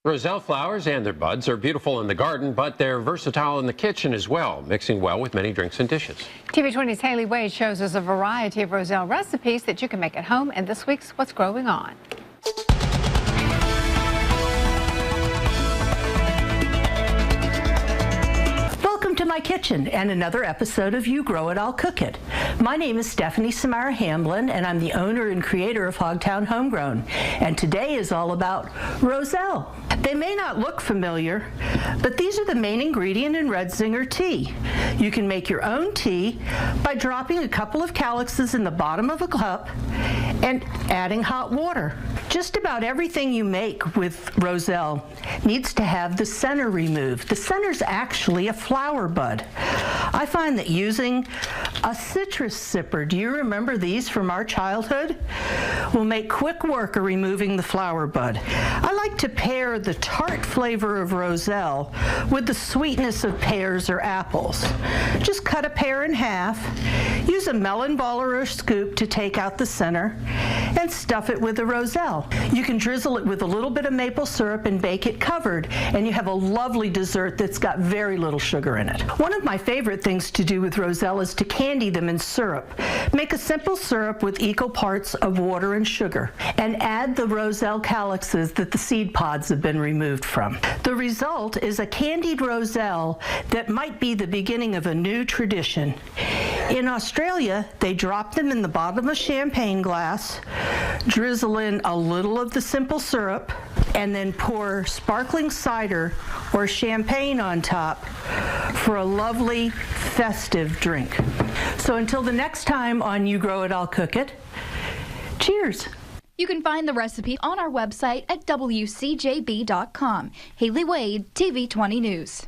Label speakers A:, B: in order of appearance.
A: Roselle flowers and their buds are beautiful in the garden, but they're versatile in the kitchen as well, mixing well with many drinks and dishes.
B: TV 20's Haley Wade shows us a variety of Roselle recipes that you can make at home in this week's What's Growing On.
C: Welcome to my kitchen and another episode of You Grow It, I'll Cook It. My name is Stephanie Samara Hamblin, and I'm the owner and creator of Hogtown Homegrown. And today is all about Roselle. They may not look familiar, but these are the main ingredient in Red Zinger tea. You can make your own tea by dropping a couple of calyxes in the bottom of a cup and adding hot water. Just about everything you make with Roselle needs to have the center removed. The center's actually a flower bud. I find that using a citrus sipper, do you remember these from our childhood? Will make quick work of removing the flower bud. I like to pair the tart flavor of Roselle with the sweetness of pears or apples. Just cut a pear in half, use a melon ball or a scoop to take out the center, and stuff it with the Roselle. You can drizzle it with a little bit of maple syrup and bake it covered, and you have a lovely dessert that's got very little sugar in it. One of my favorite things to do with Roselle is to candy them in syrup. Make a simple syrup with equal parts of water and sugar, and add the Roselle calyxes that the seed pods have been removed from. The result is a candied Roselle that might be the beginning of a new tradition. In Australia, they drop them in the bottom of a champagne glass, drizzle in a little of the simple syrup, and then pour sparkling cider or champagne on top for a lovely festive drink. So until the next time on You Grow It, I'll Cook It, cheers.
D: You can find the recipe on our website at WCJB.com. Haley Wade, TV 20 News.